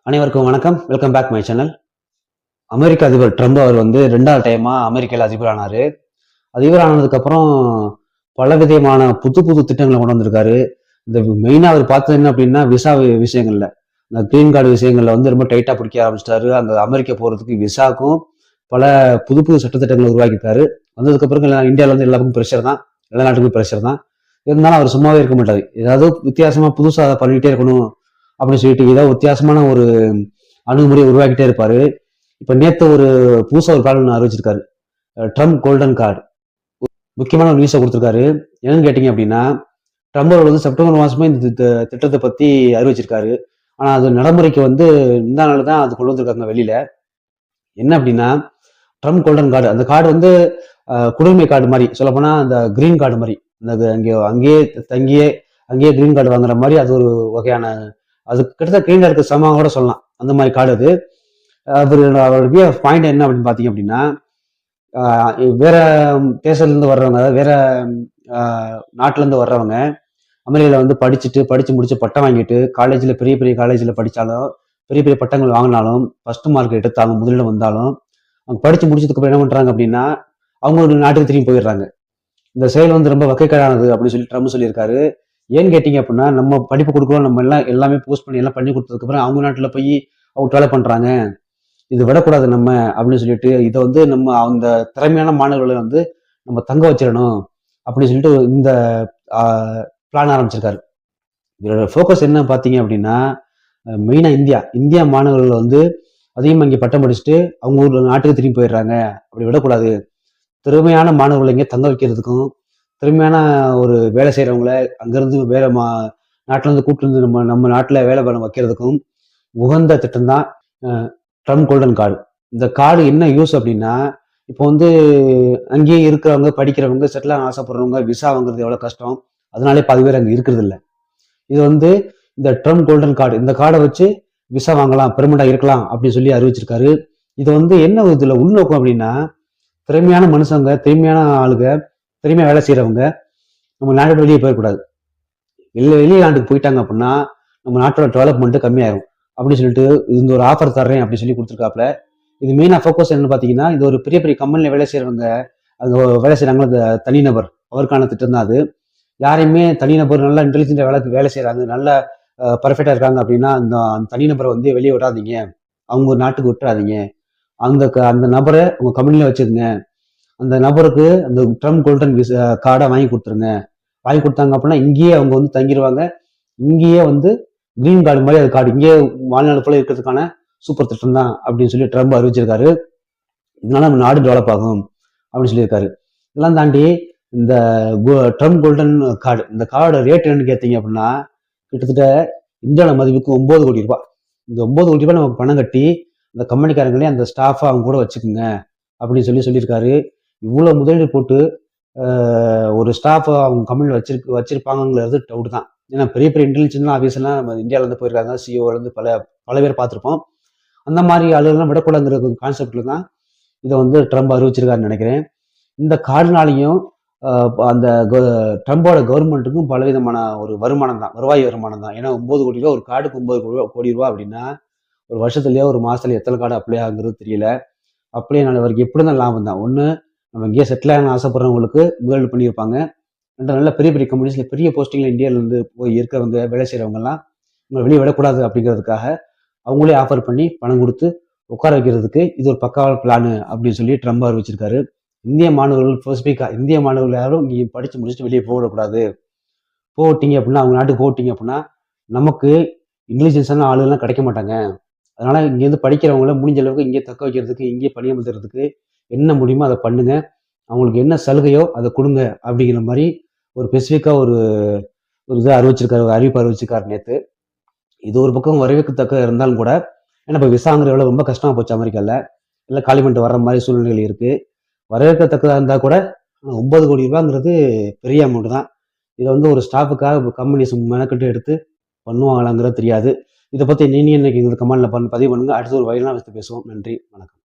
அனைவருக்கும் வணக்கம். Welcome back my channel. அமெரிக்க அதிபர் ட்ரம்ப் அவர் வந்து 2வது டைமா அமெரிக்காவில் அதிபர் ஆனாரு. அதிபர் ஆனதுக்கு அப்புறம் பல விதமான புது புது திட்டங்களை கொண்டு வந்திருக்காரு. இந்த மெயினா அவர் பார்த்தது என்ன அப்படின்னா விசா விஷயங்கள்ல, இந்த கிரீன் கார்டு விஷயங்கள்ல வந்து ரொம்ப டைட்டா பிடிக்க ஆரம்பிச்சிட்டாரு. அந்த அமெரிக்கா போறதுக்கு விசாக்கும் பல புது புது சட்டத்திட்டங்களை உருவாக்கியிருக்காரு. வந்ததுக்கு அப்புறம் இந்தியாவில் வந்து எல்லாருக்கும் ப்ரெஷர் தான், எல்லா நாட்டுக்கும் ப்ரெஷர் தான். இருந்தாலும் அவர் சும்மாவே இருக்க மாட்டாரு. ஏதாவது வித்தியாசமா புதுசா அதை பண்ணிட்டே இருக்கணும் அப்படின்னு சொல்லிட்டு ஏதாவது வித்தியாசமான ஒரு அணுகுமுறையை உருவாக்கிட்டே இருப்பாரு. இப்ப நேத்து ஒரு புதுசா ஒரு பிளான் அறிவிச்சிருக்காரு. ட்ரம்ப் கோல்டன் கார்டு முக்கியமான ஒரு நியூஸை கொடுத்திருக்காரு. என்னன்னு கேட்டீங்க அப்படின்னா, ட்ரம்ப் அவர்கள் வந்து செப்டம்பர் மாசமே இந்த திட்டத்தை பத்தி அறிவிச்சிருக்காரு. ஆனா அது நடைமுறைக்கு வந்து இந்த நாள் தான் அது கொண்டு வந்திருக்காங்க வெளியில. என்ன அப்படின்னா, ட்ரம்ப் கோல்டன் கார்டு, அந்த கார்டு வந்து குடியுரிமை கார்டு மாதிரி, சொல்ல போனா அந்த கிரீன் கார்டு மாதிரி, அந்த அங்கேயே தங்கியே அங்கேயே கிரீன் கார்டு வாங்குற மாதிரி, அது ஒரு வகையான, அது கிட்டத்தட்ட கிரீன் கார்டுக்கு சமமாக கூட சொல்லலாம். அந்த மாதிரி கார்டு அது. அவருடைய பாயிண்ட் என்ன அப்படின்னு பாத்தீங்க அப்படின்னா, வேற தேசத்துல இருந்து வர்றவங்க, அதாவது வேற நாட்டுல இருந்து வர்றவங்க அமெரிக்கால வந்து படிச்சு முடிச்சு பட்டம் வாங்கிட்டு காலேஜ்ல பெரிய பெரிய காலேஜ்ல படிச்சாலும், பெரிய பெரிய பட்டங்கள் வாங்கினாலும், ஃபர்ஸ்ட் மார்க் எடுத்தாலும், முதலிடம் வந்தாலும், அவங்க படிச்சு முடிச்சதுக்கு அப்புறம் என்ன பண்றாங்க அப்படின்னா, அவங்க ஒரு நாட்டுக்கு திரும்பி போயிடுறாங்க. இந்த செயல் வந்து ரொம்ப வகைக்கேடானது அப்படின்னு சொல்லி ட்ரம்ப் சொல்லியிருக்காரு. ஏன்னு கேட்டீங்க அப்படின்னா, நம்ம படிப்பு கொடுக்குறோம், நம்ம எல்லாமே போஸ்ட் பண்ணி எல்லாம் பண்ணி கொடுத்ததுக்கு அப்புறம் அவங்க நாட்டுல போய் அவங்க வேலை பண்றாங்க, இது விடக்கூடாது நம்ம அப்படின்னு சொல்லிட்டு, இதை வந்து நம்ம அந்த திறமையான மாணவர்களை வந்து நம்ம தங்க வச்சிடணும் அப்படின்னு சொல்லிட்டு இந்த பிளான் ஆரம்பிச்சிருக்காரு. இதோட ஃபோக்கஸ் என்ன பார்த்தீங்க அப்படின்னா, மெயினா இந்தியா மாணவர்கள் வந்து அதிகமாக இங்கே பட்டம் படிச்சுட்டு அவங்க ஊர் நாட்டுக்கு திரும்பி போயிடுறாங்க. அப்படி விடக்கூடாது. திறமையான மாணவர்களை இங்கே தங்க வைக்கிறதுக்கும், திறமையான ஒரு வேலை செய்யறவங்கள அங்கிருந்து வேற நாட்டுல இருந்து கூட்டு இருந்து நம்ம நம்ம நாட்டுல வேலை பண்ண வைக்கிறதுக்கும் உகந்த திட்டம் தான் ட்ரம்ப் கோல்டன் கார்டு. இந்த கார்டு என்ன யூஸ் அப்படின்னா, இப்போ வந்து அங்கேயே இருக்கிறவங்க, படிக்கிறவங்க, செட்டில் ஆக ஆசைப்படுறவங்க விசா வாங்குறது எவ்வளவு கஷ்டம், அதனாலே பாதி பேர் அங்க இருக்கிறது இல்லை. இது வந்து இந்த ட்ரம்ப் கோல்டன் கார்டு, இந்த கார்டை வச்சு விசா வாங்கலாம், பெர்மனண்டா இருக்கலாம் அப்படின்னு சொல்லி அறிவிச்சிருக்காரு. இது வந்து என்ன இதுல உள்நோக்கம் அப்படின்னா, திறமையான மனுஷங்க, திறமையான ஆளுங்க, திறமையா வேலை செய்யறவங்க நம்ம நாட்டோட வெளியே போயிடக்கூடாது. வெளியே நாட்டுக்கு போயிட்டாங்க அப்படின்னா நம்ம நாட்டோட டெவலப்மெண்ட் கம்மியாயிரும் அப்படின்னு சொல்லிட்டு இந்த ஒரு ஆஃபர் தர்றேன் அப்படின்னு சொல்லி கொடுத்துருக்காப்ல. இது மெயினா ஃபோக்கஸ் என்னன்னு பாத்தீங்கன்னா, இது ஒரு பெரிய பெரிய கம்பெனில வேலை செய்யறவங்க, அது வேலை செய்யறாங்க, அந்த தனிநபர் அவருக்கான திட்டம் தான் அது. யாரையுமே தனிநபர் நல்லா இன்டெலிஜென்டா வேலை செய்யறாங்க, நல்லா பர்ஃபெக்டா இருக்காங்க அப்படின்னா அந்த தனிநபரை வந்து வெளியே விடாதீங்க, அவங்க நாட்டுக்கு விட்டுறாதீங்க. அந்த நபரை உங்க கம்பெனில வச்சிருங்க. அந்த நபருக்கு அந்த ட்ரம்ப் கோல்டன் கார்டை வாங்கி கொடுத்துருங்க. வாங்கி கொடுத்தாங்க அப்படின்னா இங்கேயே அவங்க வந்து தங்கிடுவாங்க. இங்கேயே வந்து கிரீன் கார்டு மாதிரி அது கார்டு இங்கேயே வாழ்நாள் போல இருக்கிறதுக்கான சூப்பர் திட்டம் தான் அப்படின்னு சொல்லி ட்ரம்ப் அறிவிச்சிருக்காரு. இதனால நம்ம நாடு டெவலப் ஆகும் அப்படின்னு சொல்லியிருக்காரு. இதெல்லாம் தாண்டி இந்த ட்ரம்ப் கோல்டன் கார்டு, இந்த கார்டு ரேட் என்னன்னு கேட்டீங்க அப்படின்னா, கிட்டத்தட்ட இந்தியாவோட மதிப்புக்கு 9 கோடி ரூபாய். இந்த 9 கோடி ரூபாய் நமக்கு பணம் கட்டி இந்த கம்பெனிக்காரங்களே அந்த ஸ்டாஃபை அவங்க கூட வச்சுக்கோங்க அப்படின்னு சொல்லியிருக்காரு. இவ்வளவு முதலீடு போட்டு ஒரு ஸ்டாஃப் அவங்க கம்பெனியில் வச்சிருப்பாங்கிறது டவுட் தான். ஏன்னா பெரிய பெரிய இன்டெலிஜென்ட் ஆஃபீஸ்லாம் நம்ம இந்தியாவில இருந்து போயிருக்காங்க, சிஓல இருந்து பல பேர் பார்த்துருப்போம். அந்த மாதிரி ஆளுகள்லாம் விடக்கூடாதுங்கிற கான்செப்ட்ல தான் இதை வந்து ட்ரம்ப் அறிவிச்சிருக்காருன்னு நினைக்கிறேன். இந்த கார்டுனாலையும் அந்த ட்ரம்போட கவர்மெண்ட்டுக்கும் பலவிதமான ஒரு வருமானம் தான், வருவாய் வருமானம் தான். ஏன்னா 9 கோடி ரூபாய் ஒரு கார்டுக்கு 9 கோடி ரூபாய் அப்படின்னா, ஒரு வருஷத்துலயோ ஒரு மாசத்துல எத்தனை கார்டு அப்ளை ஆகுங்கிறது தெரியல. அப்ளை வரைக்கும் எப்படி தான் லாபம் தான். ஒன்று, நம்ம இங்கேயே செட்டில் ஆகணும் ஆசைப்படுறவங்களுக்கு முதலீடு பண்ணியிருப்பாங்க. ரெண்டு, நல்ல பெரிய பெரிய கம்பெனிஸ்ல பெரிய போஸ்டிங்ல இந்தியாவில இருந்து போய் இருக்கிறவங்க, வேலை செய்யறவங்க எல்லாம் உங்களை வெளியே விடக்கூடாது அப்படிங்கிறதுக்காக அவங்களே ஆஃபர் பண்ணி பணம் கொடுத்து உட்கார வைக்கிறதுக்கு இது ஒரு பக்காவான பிளானு அப்படின்னு சொல்லி ட்ரம்ப் அறிவிச்சிருக்காரு. இந்திய மாணவர்கள் ஸ்பெசிஃபிக்கா, இந்திய மாணவர்கள் யாரும் இங்கே படிச்சு முடிச்சுட்டு வெளியே போகக்கூடாது. போட்டீங்க அப்படின்னா, அவங்க நாட்டுக்கு போட்டீங்க அப்படின்னா நமக்கு இன்டெலிஜென்ஸான ஆளுகள்லாம் கிடைக்க மாட்டாங்க. அதனால இங்கேருந்து படிக்கிறவங்கள முடிஞ்ச அளவுக்கு இங்கே தக்க வைக்கிறதுக்கு, இங்கே பணியமர்த்துறதுக்கு என்ன முடியுமோ அதை பண்ணுங்க. அவங்களுக்கு என்ன சலுகையோ அதை கொடுங்க அப்படிங்கிற மாதிரி ஒரு ஸ்பெசிஃபிக்கா ஒரு இதை அறிவிச்சிருக்காரு, ஒரு அறிவிப்பு அறிவிச்சிருக்காரு நேற்று. இது ஒரு பக்கம் வரவேற்கத்தக்க இருந்தாலும் கூட, ஏன்னா இப்போ விசாங்கிற எவ்வளோ ரொம்ப கஷ்டமா போச்சு அமெரிக்காவில், இல்லை காலி பண்ணிட்டு வர்ற மாதிரி சூழ்நிலைகள் இருக்கு. வரவேற்கத்தக்கதாக இருந்தால் கூட 9 கோடி ரூபாங்கிறது பெரிய அமௌண்ட் தான். இதை வந்து ஒரு ஸ்டாஃபுக்காக கம்பெனிஸ் மெனக்கட்டு எடுத்து பண்ணுவாங்களாங்கிறது தெரியாது. இதை பற்றி நீ இன்னைக்கு கமெண்ட்ல பதிவு பண்ணுங்க. அடுத்த ஒரு வயலான விஷயத்தை பேசுவோம். நன்றி, வணக்கம்.